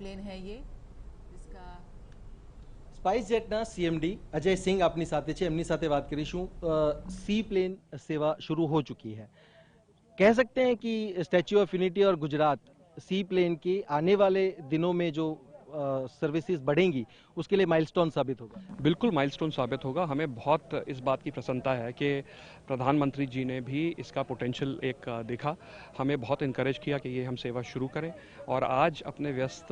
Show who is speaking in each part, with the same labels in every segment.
Speaker 1: Plane હૈ ये इसका
Speaker 2: સ્પાઇસ જેટના સીએમડી અજય સિંહ આપની સાથે છે, એમની સાથે વાત કરીશું। सी प्लेन सेवा शुरू हो चुकी है, कह सकते हैं कि स्टैच्यू ऑफ यूनिटी और गुजरात सी प्लेन की आने वाले दिनों में जो सर्विसेज बढ़ेंगी उसके लिए माइलस्टोन साबित होगा।
Speaker 3: बिल्कुल माइलस्टोन साबित होगा। हमें बहुत इस बात की प्रसन्नता है कि प्रधानमंत्री जी ने भी इसका पोटेंशियल एक देखा, हमें बहुत इनकरेज किया कि ये हम सेवा शुरू करें और आज अपने व्यस्त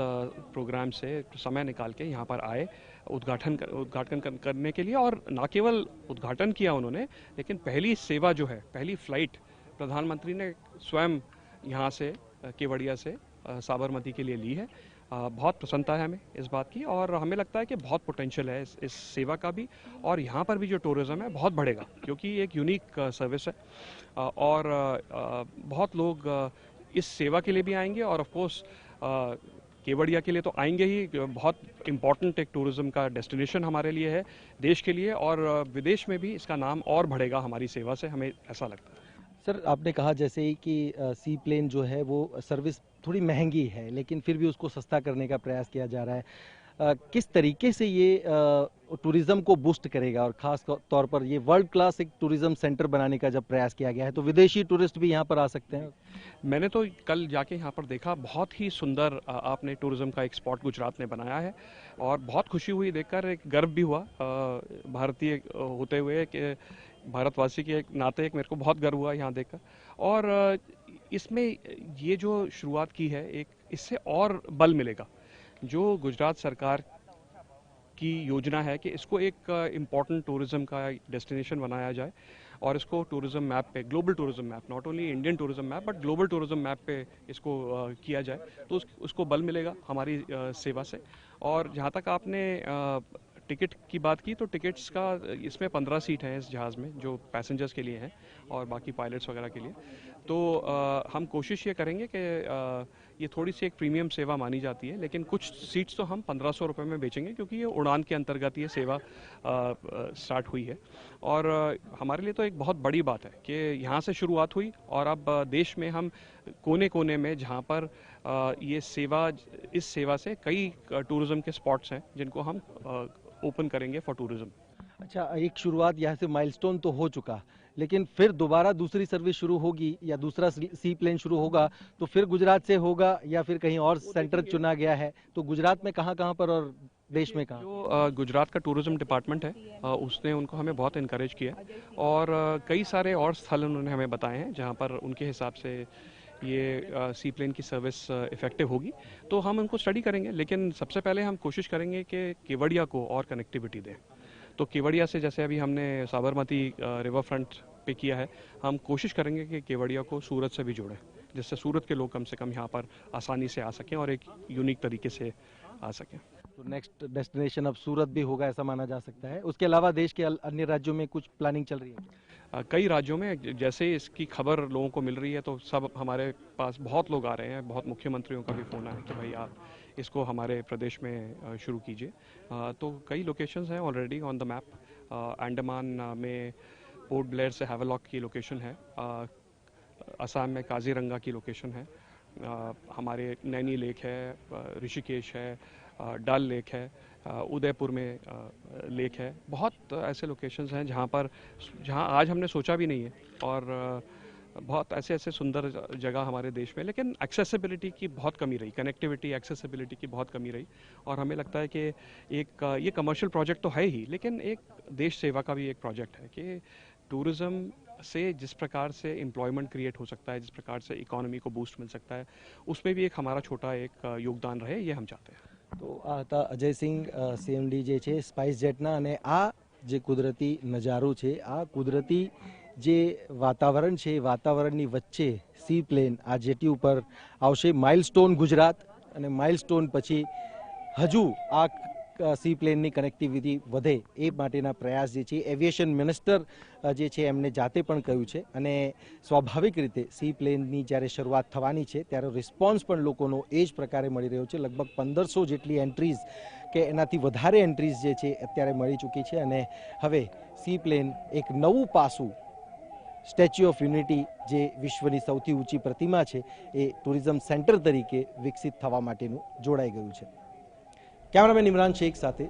Speaker 3: प्रोग्राम से समय निकाल के यहाँ पर आए उद्घाटन करने के लिए। और न केवल उद्घाटन किया उन्होंने, लेकिन पहली सेवा जो है, पहली फ्लाइट प्रधानमंत्री ने स्वयं यहाँ से केवड़िया से साबरमती के लिए ली है। बहुत प्रसन्नता है हमें इस बात की और हमें लगता है कि बहुत पोटेंशियल है इस सेवा का भी, और यहाँ पर भी जो टूरिज़्म है बहुत बढ़ेगा क्योंकि ये एक यूनिक सर्विस है और बहुत लोग इस सेवा के लिए भी आएंगे और ऑफ कोर्स केवड़िया के लिए तो आएंगे ही। बहुत इम्पॉर्टेंट एक टूरिज़्म का डेस्टिनेशन हमारे लिए है, देश के लिए, और विदेश में भी इसका नाम और बढ़ेगा हमारी सेवा से, हमें ऐसा लगता है।
Speaker 2: सर, आपने कहा जैसे ही कि सी प्लेन जो है वो सर्विस थोड़ी महंगी है, लेकिन फिर भी उसको सस्ता करने का प्रयास किया जा रहा है। किस तरीके से ये टूरिज्म को बूस्ट करेगा, और खास तौर पर ये वर्ल्ड क्लास एक टूरिज्म सेंटर बनाने का जब प्रयास किया गया है तो विदेशी टूरिस्ट भी यहाँ पर आ सकते हैं?
Speaker 3: मैंने तो कल जाके यहाँ पर देखा, बहुत ही सुंदर आपने टूरिज्म का एक स्पॉट गुजरात ने बनाया है और बहुत खुशी हुई देखकर, एक गर्व भी हुआ भारतीय होते हुए कि भारतवासी के एक नाते एक मेरे को बहुत गर्व हुआ यहाँ देखकर। और इसमें ये जो शुरुआत की है, एक इससे और बल मिलेगा। जो गुजरात सरकार की योजना है कि इसको एक इम्पॉर्टेंट टूरिज्म का डेस्टिनेशन बनाया जाए और इसको टूरिज्म मैप पे, global tourism map, not only Indian tourism map but global tourism map पे इसको किया जाए, तो उसको बल मिलेगा हमारी सेवा से। और जहाँ तक आपने टिकट की बात की, तो टिकट्स का इसमें 15 सीट हैं इस जहाज़ में जो पैसेंजर्स के लिए हैं और बाकी पायलट्स वगैरह के लिए। तो हम कोशिश ये करेंगे कि ये थोड़ी सी एक प्रीमियम सेवा मानी जाती है, लेकिन कुछ सीट्स तो हम 1500 रुपये में बेचेंगे क्योंकि ये उड़ान के अंतर्गत ये सेवा स्टार्ट हुई है। और हमारे लिए तो एक बहुत बड़ी बात है कि यहाँ से शुरुआत हुई और अब देश में हम कोने कोने में जहाँ पर ये सेवा, इस सेवा से कई टूरिज़्म के स्पॉट्स हैं जिनको हम ओपन करेंगे फॉर टूरिज्म।
Speaker 2: अच्छा, एक शुरुआत यहाँ से माइलस्टोन तो हो चुका, लेकिन फिर दोबारा दूसरी सर्विस शुरू होगी या दूसरा सी प्लेन शुरू होगा तो फिर गुजरात से होगा या फिर कहीं और सेंटर चुना गया है, तो गुजरात में कहाँ कहाँ पर और देश में कहाँ?
Speaker 3: जो गुजरात का टूरिज्म डिपार्टमेंट है उसने उनको हमें बहुत इनकरेज किया और कई सारे और स्थल उन्होंने हमें बताए हैं जहाँ पर उनके हिसाब से ये सी प्लेन की सर्विस इफेक्टिव होगी, तो हम उनको स्टडी करेंगे। लेकिन सबसे पहले हम कोशिश करेंगे कि केवड़िया को और कनेक्टिविटी दें। तो केवड़िया से, जैसे अभी हमने साबरमती रिवर फ्रंट पे किया है, हम कोशिश करेंगे कि केवड़िया को सूरत से भी जोड़ें, जिससे सूरत के लोग कम से कम यहाँ पर आसानी से आ सकें और एक यूनिक तरीके से आ सकें।
Speaker 2: तो नेक्स्ट डेस्टिनेशन अब सूरत भी होगा ऐसा माना जा सकता है। उसके अलावा देश के अन्य राज्यों में कुछ प्लानिंग चल रही है?
Speaker 3: कई राज्यों में जैसे इसकी खबर लोगों को मिल रही है तो सब हमारे पास बहुत लोग आ रहे हैं, बहुत मुख्यमंत्रियों का भी फ़ोन आया कि भाई आप इसको हमारे प्रदेश में शुरू कीजिए। तो कई लोकेशंस हैं already on the map. Andaman में पोर्ट ब्लेयर से हैवलॉक की लोकेशन है, असम में काजीरंगा की लोकेशन है, हमारे नैनी लेक है, ऋषिकेश है, डल लेक है, उदयपुर में लेक है। बहुत ऐसे लोकेशंस हैं जहाँ आज हमने सोचा भी नहीं है और बहुत ऐसे सुंदर जगह हमारे देश में, लेकिन एक्सेसिबिलिटी की बहुत कमी रही, कनेक्टिविटी एक्सेसिबिलिटी की बहुत कमी रही। और हमें लगता है कि एक ये कमर्शियल प्रोजेक्ट तो है ही, लेकिन एक देश सेवा का भी एक प्रोजेक्ट है कि टूरिज़्म से जिस प्रकार से एम्प्लॉयमेंट क्रिएट हो सकता है, जिस प्रकार से इकोनॉमी को बूस्ट मिल सकता है, उसमें भी एक हमारा छोटा एक योगदान रहे, ये हम चाहते हैं।
Speaker 2: तो आ હતા અજય સિંહ સીએમડી જે છે સ્પાઇસ જેટના, અને આ જે કુદરતી નજારો છે, આ કુદરતી જે વાતાવરણ છે, વાતાવરણની વચ્ચે સી પ્લેન આ જેટી ઉપર આવશે। માઇલસ્ટોન ગુજરાત અને માઇલસ્ટોન પછી હજુ આ सी प्लेन की कनेक्टिविटी વધે એ માટેના પ્રયાસ જે છે એવિએશન મિનિસ્ટર જે છે એમને જાતે પણ કહ્યું છે। અને સ્વાભાવિક રીતે सी પ્લેનની જ્યારે શરૂઆત થવાની છે ત્યારે રિસ્પોન્સ પણ લોકોનો એ જ પ્રકારે મળી રહ્યો છે। લગભગ 1500 જેટલી એન્ટ્રીઝ કે એનાથી વધારે એન્ટ્રીઝ જે છે અત્યારે મળી ચૂકી છે અને હવે सी પ્લેન એક નવું પાસું સ્ટેચ્યુ ઓફ યુનિટી જે વિશ્વની સૌથી ઊંચી પ્રતિમા છે એ ટુરિઝમ સેન્ટર તરીકે વિકસિત થવા માટેનું જોડાઈ ગયું છે. કેમેરામેન ઇમરાન શેખ સાથે